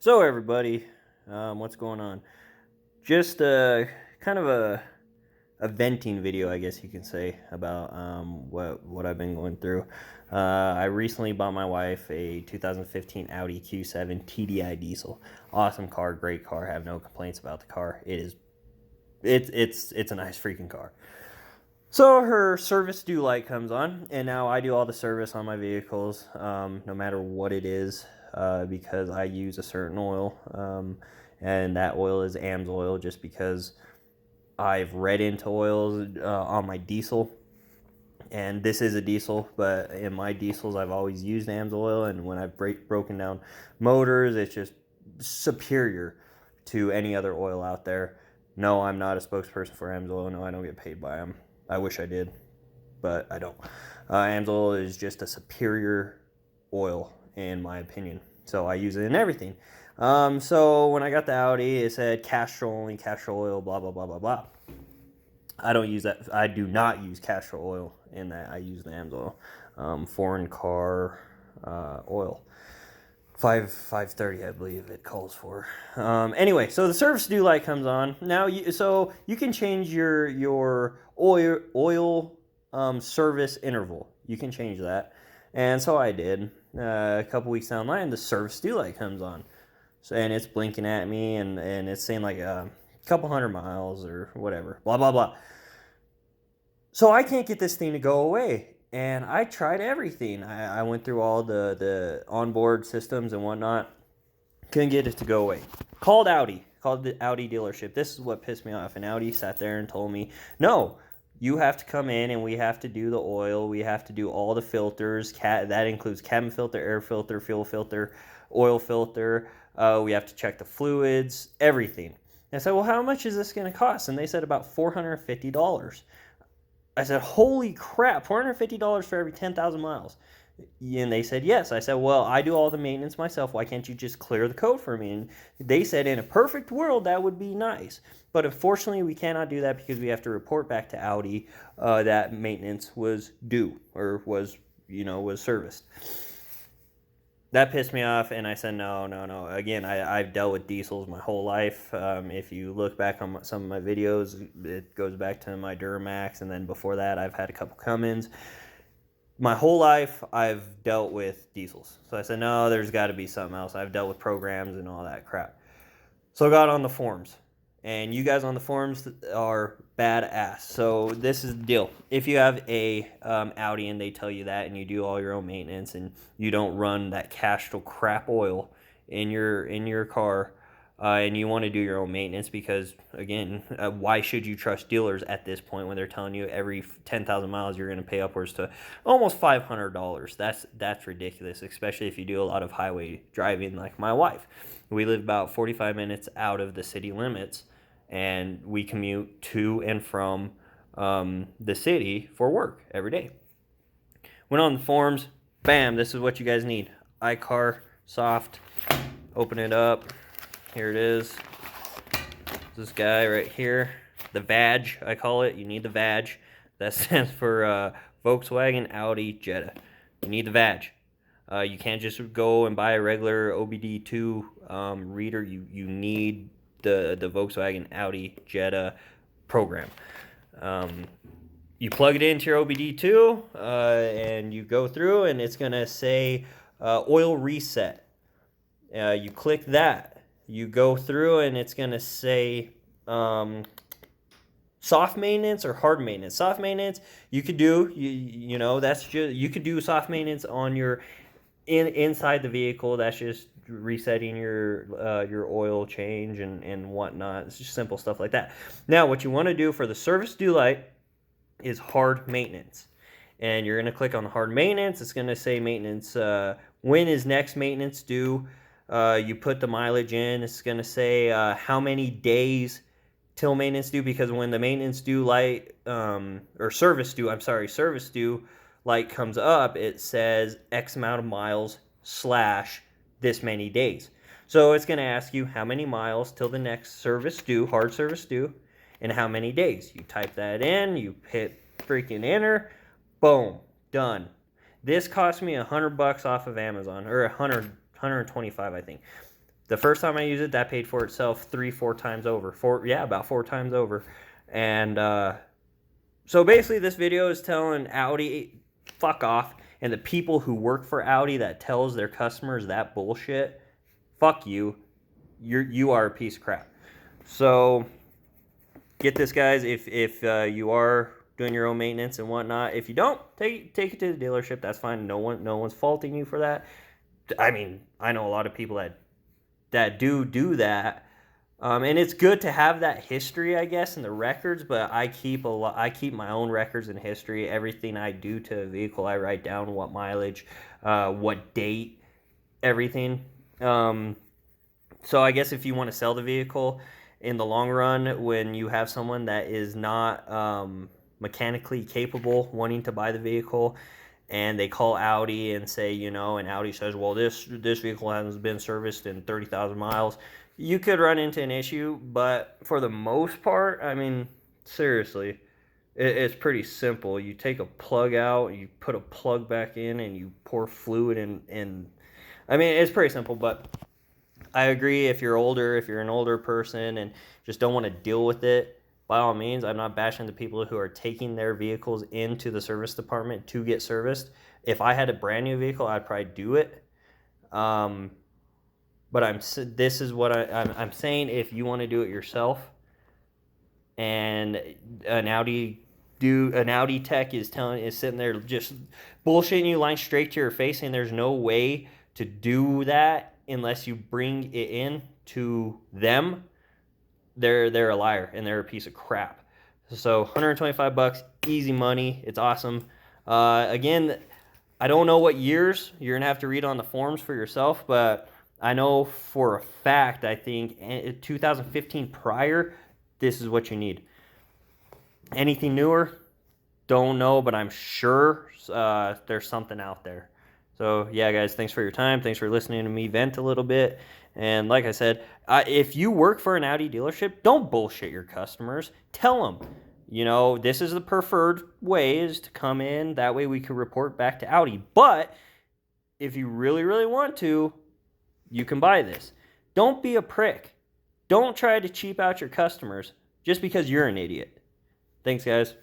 So everybody, what's going on? Just kind of a venting video, I guess you can say, about what I've been going through. I recently bought my wife a 2015 Audi Q7 TDI diesel. Awesome car, great car. Have no complaints about the car. It's a nice freaking car. So her service due light comes on, and now I do all the service on my vehicles, no matter what it is, because I use a certain oil, and that oil is AMS oil, just because I've read into oils on my diesel, and this is a diesel, but in my diesels I've always used AMS oil, and when I've broken down motors, it's just superior to any other oil out there. No, I'm not a spokesperson for AMS oil. No, I don't get paid by them. I wish I did, but I don't. AMS oil is just a superior oil, in my opinion. So I use it in everything. So when I got the Audi, it said Castrol only, Castrol oil, blah, blah, blah, blah, blah. I don't use that. I do not use Castrol oil in that. I use the AMS oil. Foreign car oil. 530, I believe it calls for. Anyway, so the service due light comes on. Now, you can change your oil service interval. You can change that, and so I did. A couple weeks down the line, the service due light comes on, so and it's blinking at me, and it's saying like a couple 100 miles or whatever, blah blah blah. So I can't get this thing to go away. And I tried everything. I went through all the onboard systems and whatnot. Couldn't get it to go away. Called the Audi dealership. This is what pissed me off. And Audi sat there and told me, no, you have to come in and we have to do the oil. We have to do all the filters. That includes cabin filter, air filter, fuel filter, oil filter. We have to check the fluids, everything. And I said, well, how much is this going to cost? And they said about $450. I said, holy crap, $450 for every 10,000 miles. And they said, yes. I said, well, I do all the maintenance myself. Why can't you just clear the code for me? And they said, in a perfect world, that would be nice. But unfortunately, we cannot do that because we have to report back to Audi that maintenance was due or was serviced. That pissed me off, and I said, no. Again, I've dealt with diesels my whole life. If you look back on some of my videos, it goes back to my Duramax, and then before that, I've had a couple Cummins. My whole life, I've dealt with diesels. So I said, no, there's got to be something else. I've dealt with programs and all that crap. So I got on the forums. And you guys on the forums are badass. So this is the deal. If you have a Audi and they tell you that, and you do all your own maintenance, and you don't run that Castrol crap oil in your car, and you want to do your own maintenance, because again, why should you trust dealers at this point when they're telling you every 10,000 miles you're going to pay upwards to almost $500? That's ridiculous, especially if you do a lot of highway driving like my wife. We live about 45 minutes out of the city limits, and we commute to and from the city for work every day. Went on the forums, bam, this is what you guys need. iCar, soft, open it up, here it is. This guy right here, the badge, I call it. You need the badge. That stands for Volkswagen, Audi, Jetta. You need the badge. You can't just go and buy a regular OBD2 reader. You need the Volkswagen, Audi, Jetta program. You plug it into your OBD2 and you go through, and it's going to say oil reset. You click that. You go through, and it's going to say soft maintenance or hard maintenance. Soft maintenance you could do. That's just, you could do soft maintenance on your inside the vehicle. That's just resetting your oil change and whatnot. It's just simple stuff like that. Now, what you want to do for the service due light is hard maintenance, and you're going to click on the hard maintenance. It's going to say maintenance. When is next maintenance due? You put the mileage in. It's going to say how many days till maintenance due, because when the maintenance due light or service due light comes up, it says X amount of miles / this many days. So it's going to ask you how many miles till the next service due, hard service due, and how many days. You type that in, you hit freaking enter, boom, done. This cost me $100 off of Amazon, or 125, I think. The first time I used it, that paid for itself 3-4 times over. About 4 times over. And so basically this video is telling Audi, fuck off. And the people who work for Audi that tells their customers that bullshit, fuck you. You are a piece of crap. So get this, guys. If you are doing your own maintenance and whatnot, if you don't, take it to the dealership. That's fine. No one's faulting you for that. I mean, I know a lot of people that do that. And it's good to have that history, I guess, in the records. But I keep my own records and history. Everything I do to a vehicle, I write down what mileage, what date, everything. So I guess if you want to sell the vehicle in the long run, when you have someone that is not mechanically capable wanting to buy the vehicle, and they call Audi and say, and Audi says, well, this vehicle hasn't been serviced in 30,000 miles, you could run into an issue. But for the most part, I mean, seriously, it's pretty simple. You take a plug out, you put a plug back in, and you pour fluid in. I mean, it's pretty simple. But I agree, if you're an older person and just don't want to deal with it, by all means, I'm not bashing the people who are taking their vehicles into the service department to get serviced. If I had a brand new vehicle, I'd probably do it. But this is what I'm saying. If you want to do it yourself, and an Audi tech is sitting there just bullshitting you, lying straight to your face, saying there's no way to do that unless you bring it in to them, they're a liar and they're a piece of crap. So $125, easy money. It's awesome. Again, I don't know what years. You're gonna have to read on the forms for yourself, but I know for a fact, I think 2015 prior, this is what you need. Anything newer, don't know, but I'm sure there's something out there. So, yeah, guys, thanks for your time. Thanks for listening to me vent a little bit. And like I said, if you work for an Audi dealership, don't bullshit your customers. Tell them, this is the preferred way is to come in. That way we can report back to Audi. But if you really, really want to, you can buy this. Don't be a prick. Don't try to cheap out your customers just because you're an idiot. Thanks, guys.